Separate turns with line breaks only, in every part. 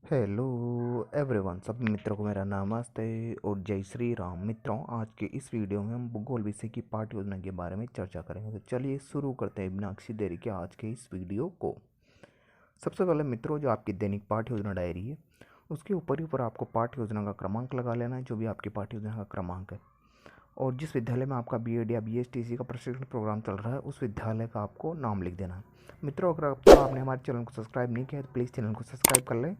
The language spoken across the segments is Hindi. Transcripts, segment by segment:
हेलो एवरीवन, सब मित्रों को मेरा नमस्ते और जय श्री राम। मित्रों, आज के इस वीडियो में हम भूगोल विषय की पाठ्य योजना के बारे में चर्चा करेंगे। तो चलिए शुरू करते हैं बिना किसी देरी के आज के इस वीडियो को। सबसे पहले मित्रों, जो आपकी दैनिक पाठ्य योजना डायरी है उसके ऊपर आपको पाठ्य योजना का क्रमांक लगा लेना है, जो भी आपकी पाठ्य योजना का क्रमांक है। और जिस विद्यालय में आपका बीएड या बीएसटीसी का प्रशिक्षण प्रोग्राम चल रहा है उस विद्यालय का आपको नाम लिख देना है। मित्रों, अगर अब तक आपने हमारे चैनल को सब्सक्राइब नहीं किया है तो प्लीज़ चैनल को सब्सक्राइब कर लें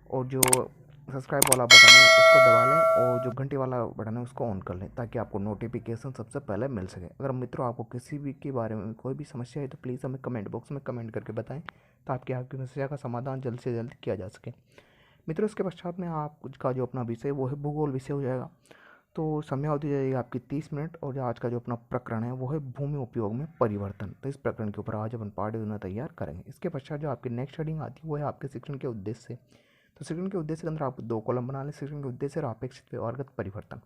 और जो सब्सक्राइब वाला बटन है उसको दबा लें और जो घंटी वाला बटन है उसको ऑन कर लें, ताकि आपको नोटिफिकेशन सबसे पहले मिल सके। अगर मित्रों आपको किसी भी के बारे में कोई भी समस्या है तो प्लीज़ हमें कमेंट बॉक्स में कमेंट करके बताएं, ताकि आपकी समस्या का समाधान जल्द से जल्द किया जा सके। मित्रों, इसके पश्चात में आपका जो अपना विषय वो है भूगोल विषय हो जाएगा। तो समयावधि जाएगी आपकी 30 मिनट और जो आज का जो अपना प्रकरण है वो है भूमि उपयोग में परिवर्तन। तो इस प्रकरण के ऊपर आज अपन पाठ्य योजना तैयार करेंगे। इसके पश्चात जो आपकी नेक्स्ट हेडिंग आती है वो है आपके शिक्षण के उद्देश्य से। तो शिक्षण के उद्देश्य के अंदर आप 2 कॉलम बना लें, शिक्षण के उद्देश्य और अपेक्षित व्यवहारगत परिवर्तन।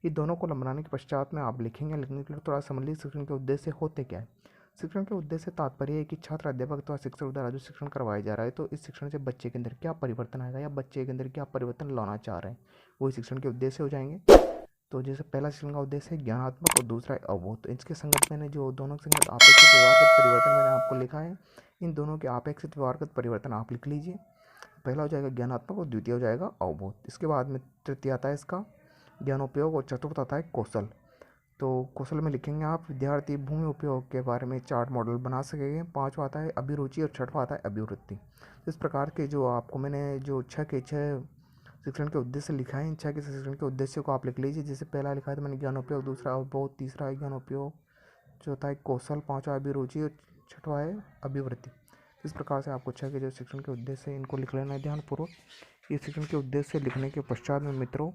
ये दोनों कॉलम बनाने के पश्चात में आप लिखने के लिए थोड़ा समझ लीजिए शिक्षण के उद्देश्य होते क्या है। शिक्षण के उद्देश्य तात्पर्य है कि छात्र अध्यापक अथवा शिक्षक द्वारा जो शिक्षण करवाया जा रहा है तो इस शिक्षण से बच्चे के अंदर क्या परिवर्तन आएगा या बच्चे के अंदर क्या परिवर्तन लाना चाह रहे हैं, वही शिक्षण के उद्देश्य हो जाएंगे। तो जैसे पहला शिक्षण का उद्देश्य है ज्ञानात्मक और दूसरा है अवबोध। तो इसके संगत मैंने जो दोनों के संगत अपेक्षित व्यवहारगत परिवर्तन मैंने आपको लिखा है, इन दोनों के अपेक्षित व्यवहारगत परिवर्तन आप लिख लीजिए। पहला हो जाएगा ज्ञानात्मक और द्वितीय हो जाएगा अवबोध। इसके बाद में तृतीय आता है इसका ज्ञानोपयोग और चतुर्थ आता है कौशल। तो कौशल में लिखेंगे आप विद्यार्थी भूमि उपयोग के बारे में चार्ट मॉडल बना सकेंगे। पाँचवा आता है अभिरुचि और छठवां आता है अभिवृत्ति। तो इस प्रकार के जो आपको मैंने जो छः के छः शिक्षण के उद्देश्य लिखा है, इन छः के शिक्षण के उद्देश्य को आप लिख लीजिए। जैसे पहला लिखा है तो मैंने ज्ञानोपयोग, दूसरा अवबोध, तीसरा है ज्ञानोपयोग, चौथा है कौशल, पाँचवा अभिरुचि और छठवां है अभिवृत्ति। इस प्रकार से आपको छः के जो शिक्षण के उद्देश्य है इनको लिख लेना है ध्यानपूर्वक। ये शिक्षण के उद्देश्य लिखने के पश्चात में मित्रों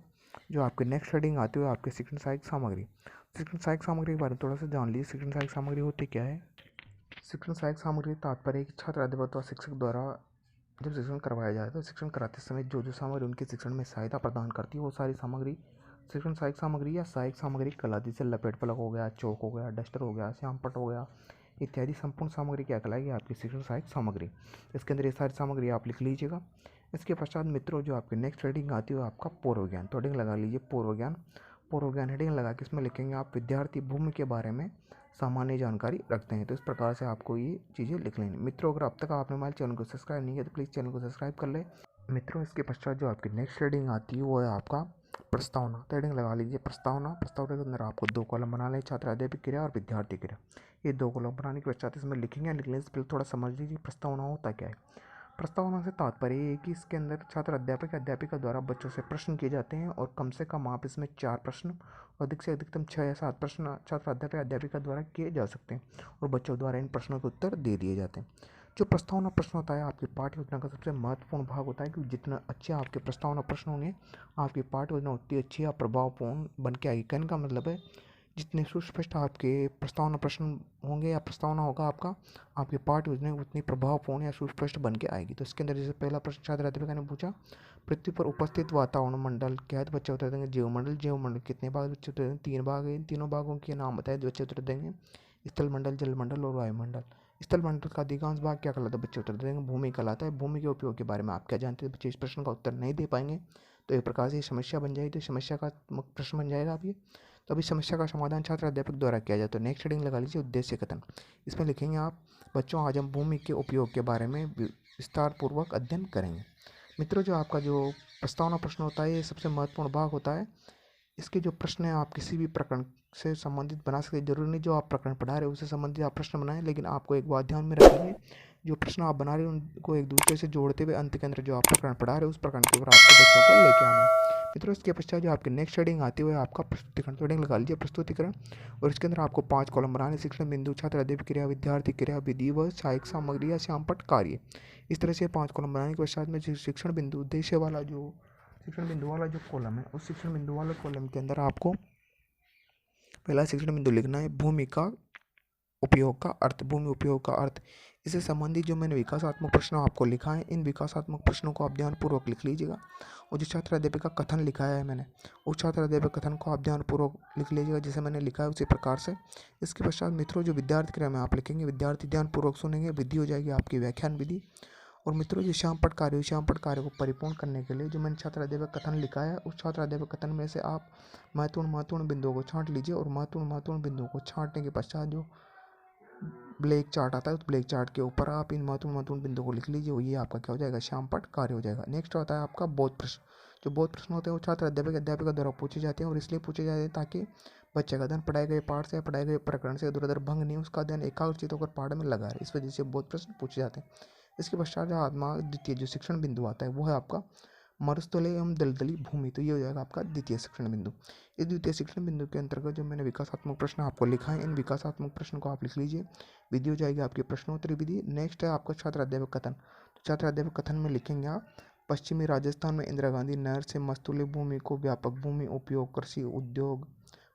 जो आपके नेक्स्ट हेडिंग आती है आपके शिक्षण सहायक सामग्री। शिक्षण सहायक सामग्री के बारे में थोड़ा सा जान लीजिए। शिक्षण सहायक सामग्री होती क्या है। शिक्षण सहायक सामग्री तात्पर्य है कि छात्र अध्यापक व शिक्षक द्वारा जब शिक्षण करवाया जाए तो शिक्षण कराते समय जो जो सामग्री उनके शिक्षण में सहायता प्रदान करती है वो सारी सामग्री शिक्षण सहायक सामग्री या सहायक सामग्री कहलाती है। जैसे लपेट फलक हो गया, चौक हो गया, डस्टर हो गया, श्यामपट्ट हो गया इत्यादि संपूर्ण सामग्री क्या कहलाएगी आपकी शिक्षण सहायक सामग्री। इसके अंदर ये सारी सामग्री आप लिख लीजिएगा। इसके पश्चात मित्रों जो आपकी नेक्स्ट हेडिंग आती है आपका पूर्व ज्ञान। तो हेडिंग लगा लीजिए पूर्व ज्ञान। पूर्व ज्ञान हेडिंग लगा के इसमें लिखेंगे आप विद्यार्थी भूमि के बारे में सामान्य जानकारी रखते हैं। तो इस प्रकार से आपको ये चीज़ें लिख लेनी। मित्रों, अगर अब तक आपने हमारे चैनल को सब्सक्राइब नहीं किया तो प्लीज़ चैनल को सब्सक्राइब कर ले। मित्रों, इसके पश्चात जो आपकी नेक्स्ट हेडिंग आती है वो है आपका प्रस्तावना। तो हेडिंग लगा लीजिए प्रस्तावना। प्रस्तावना के अंदर आपको 2 कॉलम बना लें, छात्र अध्यापक क्रिया और विद्यार्थी क्रिया। ये 2 कॉलम बनाने के पश्चात इसमें लिखेंगे। लिखने से पहले थोड़ा समझ लीजिए प्रस्तावना होता क्या है। प्रस्तावना से तात्पर्य है कि इसके अंदर छात्र अध्यापक या अध्यापिका द्वारा बच्चों से प्रश्न किए जाते हैं और कम से कम आप इसमें 4 प्रश्न, अधिक से अधिकतम 6 या 7 प्रश्न छात्र अध्यापक या अध्यापिका द्वारा किए जा सकते हैं और बच्चों द्वारा इन प्रश्नों के उत्तर दे दिए जाते हैं। जो प्रस्तावना प्रश्न होता है आपकी पाठ्य योजना का सबसे महत्वपूर्ण भाग होता है, क्योंकि जितना अच्छे आपके प्रस्तावना प्रश्न होंगे आपकी पाठ्य योजना उतनी अच्छी या प्रभावपूर्ण बन के आएगी। कहने का मतलब है जितने सुस्पष्ट आपके प्रस्तावना प्रश्न होंगे या प्रस्तावना होगा आपका, आपकी पाठ्य योजना उतनी प्रभावपूर्ण या सुस्पष्ट बन के आएगी। तो इसके अंदर जैसे पहला प्रश्न छात्र अध्यापिका ने पूछा, पृथ्वी पर उपस्थित वातावरण मंडल क्या है। तो बच्चे उत्तर देंगे जीवमंडल। जीवमंडल कितने भाग, बच्चे उत्तर देंगे 3 भाग है। इन तीनों भागों के नाम बताए तो बच्चे उत्तर देंगे स्थल मंडल, जल मंडल और वायुमंडल। स्थल मंडल का अधिकांश भाग क्या कहलाता है, बच्चे उत्तर देंगे भूमि कहलाता है। भूमि के उपयोग के बारे में आप क्या जानते हैं, बच्चे इस प्रश्न का उत्तर नहीं दे पाएंगे। तो एक प्रकार से समस्या बन जाएगी, तो समस्या का प्रश्न बन जाएगा आप ये। तो अभी समस्या का समाधान छात्र अध्यापक द्वारा किया जाए। तो नेक्स्ट हेडिंग लगा लीजिए उद्देश्य कथन। इसमें लिखेंगे आप बच्चों आज हम भूमि के उपयोग के बारे में विस्तार पूर्वक अध्ययन करेंगे। मित्रों, जो आपका जो प्रस्तावना प्रश्न होता है ये सबसे महत्वपूर्ण भाग होता है। इसके जो प्रश्न हैं आप किसी भी प्रकरण से संबंधित बना सकते हैं। जरूरी नहीं जो आप प्रकरण पढ़ा रहे हो उससे संबंधित आप प्रश्न बनाएं, लेकिन आपको एक बात ध्यान में रखनी है, जो प्रश्न आप बना रहे हो उनको एक दूसरे से जोड़ते हुए अंत के अंदर जो आप प्रकरण पढ़ा रहे हो उस प्रकरण के ऊपर आपको बच्चों को लेके आना है। मित्रों, इसके पश्चात जो आपकी नेक्स्ट हेडिंग आती है आपका प्रस्तुतिकरण। तो हेडिंग लगा लीजिए प्रस्तुतिकरण और इसके अंदर आपको 5 कॉलम बनाने। शिक्षण बिंदु, छात्र अध्यापक क्रिया, विद्यार्थी क्रिया, विधि व सहायक सामग्री या श्यामपट्ट कार्य। इस तरह से 5 कॉलम बनाने के पश्चात में शिक्षण बिंदु उद्देश्य वाला जो शिक्षण बिंदु वाला जो कॉलम है उस शिक्षण बिंदु वाले कॉलम के अंदर आपको पहला शिक्षण बिंदु लिखना है भूमि का उपयोग का अर्थ। भूमि उपयोग का अर्थ, इससे संबंधित जो मैंने विकासात्मक प्रश्न आपको लिखा है इन विकासात्मक प्रश्नों को आप ध्यानपूर्वक लिख लीजिएगा। और जो छात्र अध्यापक का कथन लिखा है मैंने उस छात्र अध्यापक कथन को आप ध्यानपूर्वक लिख लीजिएगा जैसे मैंने लिखा है उसी प्रकार से। इसके पश्चात मित्रों जो विद्यार्थी क्रिया में आप लिखेंगे, विद्यार्थी ध्यानपूर्वक सुनेंगे। विधि हो जाएगी आपकी व्याख्यान विधि और मित्रों, जो श्यामपट्ट कार्य को परिपूर्ण करने के लिए जो मैंने छात्राध्यापक कथन लिखा है, उस छात्राध्यापक कथन में से आप महत्वपूर्ण बिंदुओं को छांट लीजिए और महत्वपूर्ण बिंदुओं को छांटने के पश्चात जो ब्लैक चार्ट आता है, उस ब्लैक चार्ट के ऊपर आप इन महत्वपूर्ण बिंदुओं को लिख लीजिए और ये आपका क्या हो जाएगा, श्यामपट्ट कार्य हो जाएगा। नेक्स्ट होता है आपका बोध प्रश्न। जो बोध प्रश्न होते हैं वो छात्र अध्यापिका द्वारा पूछे जाते हैं और इसलिए पूछे जाते हैं ताकि बच्चे का ध्यान पढ़ाए गए पाठ से या पढ़ाए गए प्रकरण से इधर उधर भंग नहीं, उसका ध्यान एकाग्रचित होकर पाठ में लगा रहे, इस वजह से बोध प्रश्न पूछे जाते हैं। इसके पश्चात जो आत्मा द्वितीय जो शिक्षण बिंदु आता है वो है आपका मरुस्थलीय एवं दलदली भूमि। तो ये हो जाएगा आपका द्वितीय शिक्षण बिंदु। इस द्वितीय शिक्षण बिंदु के अंतर्गत जो मैंने विकासात्मक प्रश्न आपको लिखा है, इन विकासात्मक प्रश्न को आप लिख लीजिए। विधि हो जाएगी आपकी प्रश्नोत्तरी विधि। नेक्स्ट है आपका छात्र अध्यापक कथन। छात्र अध्यापक कथन में लिखेंगे आप, पश्चिमी राजस्थान में इंदिरा गांधी नहर से मरुस्थलीय भूमि को व्यापक भूमि उपयोग कृषि उद्योग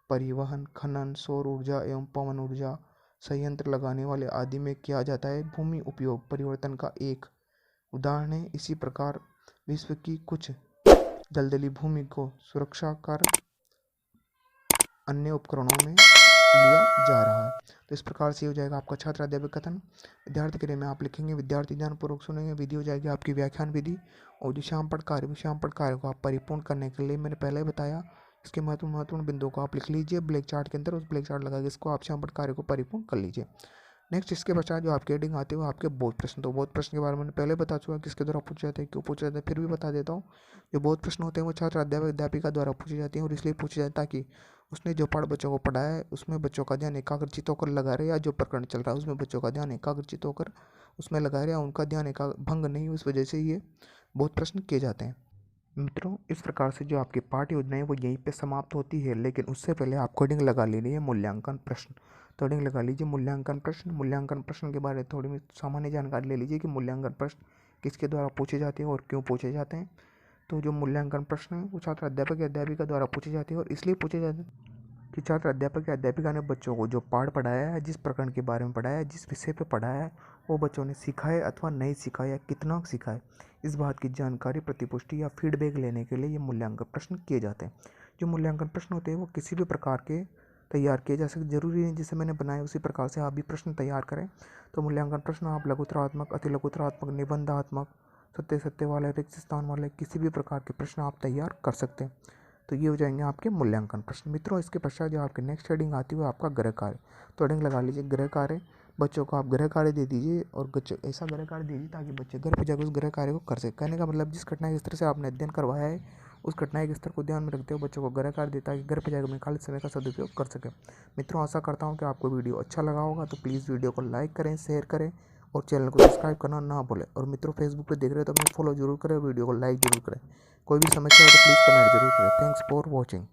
परिवहन खनन सौर ऊर्जा एवं पवन ऊर्जा संयंत्र लगाने वाले आदि में किया जाता है। भूमि उपयोग परिवर्तन का एक उदाहरण है। इसी प्रकार विश्व की कुछ दलदली भूमि को सुरक्षा कर अन्य उपकरणों में लिया जा रहा है। तो इस प्रकार से हो जाएगा आपका छात्र अध्यापक कथन। विद्यार्थी के लिए में आप लिखेंगे, विद्यार्थी ध्यानपूर्वक सुनेंगे। विधि हो जाएगी आपकी व्याख्यान विधि। और जो श्यामपट्ट कार्य को आप परिपूर्ण करने के लिए मैंने पहले बताया, इसके महत्वपूर्ण बिंदुओं को आप लिख लीजिए ब्लैक चार्ट के अंदर। उस ब्लैक चार्ट लगा के इसको आप श्यामपट्ट कार्य को परिपूर्ण कर लीजिए। नेक्स्ट इसके पश्चात जो आपके हेडिंग आते हैं वो आपके बोध प्रश्न। तो बोध प्रश्न के बारे में मैंने पहले बता चुका, किसके द्वारा पूछे जाते हैं, क्यों पूछे जाते हैं, फिर भी बता देता हूँ। जो बोध प्रश्न होते हैं वो छात्र अध्यापिका द्वारा पूछे जाते हैं और इसलिए पूछे जाते हैं ताकि उसने जो पाठ बच्चों को पढ़ाया है उसमें बच्चों का ध्यान एकाग्रचित होकर लगा रहे, या जो प्रकरण चल रहा है उसमें बच्चों का ध्यान एकाग्रचित होकर उसमें लगा रहे, या उनका ध्यान भंग नहीं, उस वजह से ये बोध प्रश्न किए जाते हैं। मित्रों, इस प्रकार से जो आपकी पाठ योजना है वो यहीं पे समाप्त होती है, लेकिन उससे पहले आप हेडिंग लगा लीजिए मूल्यांकन प्रश्न। तो हेडिंग लगा लीजिए मूल्यांकन प्रश्न। मूल्यांकन प्रश्न के बारे में थोड़ी सामान्य जानकारी ले लीजिए कि मूल्यांकन प्रश्न किसके द्वारा पूछे जाते हैं और क्यों पूछे जाते हैं। तो जो मूल्यांकन प्रश्न है वो छात्र अध्यापक या अध्यापिका द्वारा पूछे जाते हैं और इसलिए पूछे जाते हैं कि छात्र अध्यापक या अध्यापिका ने बच्चों को जो पाठ पढ़ाया है, जिस प्रकरण के बारे में पढ़ाया है, जिस विषय पर पढ़ाया है, वो बच्चों ने सीखा है अथवा नहीं सीखा है या कितना सीखा है, इस बात की जानकारी प्रतिपुष्टि या फीडबैक लेने के लिए ये मूल्यांकन प्रश्न किए जाते हैं। जो मूल्यांकन प्रश्न होते हैं वो किसी भी प्रकार के तैयार किए जा सकते, जरूरी नहीं जैसे मैंने बनाया उसी प्रकार से आप भी प्रश्न तैयार करें। तो मूल्यांकन प्रश्न आप लघुतरात्मक अति लघुतरात्मक निबंधात्मक सत्य वाले रिक्त स्थान वाले किसी भी प्रकार के प्रश्न आप तैयार कर सकते हैं। तो ये हो जाएंगे आपके मूल्यांकन प्रश्न। मित्रों, इसके पश्चात जो आपके नेक्स्ट हेडिंग आती है वो आपका गृह कार्य। तो हेडिंग लगा लीजिए गृह कार्य। बच्चों को आप गृह कार्य दे दीजिए और बच्चों ऐसा गृह कार्य दीजिए ताकि बच्चे घर पर जाकर उस गृह कार्य को कर सकें। कहने का मतलब जिस घटना के स्तर से आपने अध्ययन करवाया है उस घटना के स्तर को ध्यान में रखते हुए बच्चों को गृह कार्य देता है कि घर पर जाकर अपने खाली समय का सदुपयोग कर सकें। मित्रों, आशा करता हूँ कि आपको वीडियो अच्छा लगा होगा। तो प्लीज़ वीडियो को लाइक करें, शेयर करें और चैनल को सब्सक्राइब करना ना भूलें। और मित्रों, फेसबुक पे देख रहे हो तो अपने फॉलो जरूर करें, वीडियो को लाइक जरूर करें। कोई भी समस्या हो तो प्लीज़ कमेंट जरूर करें। Thanks for watching.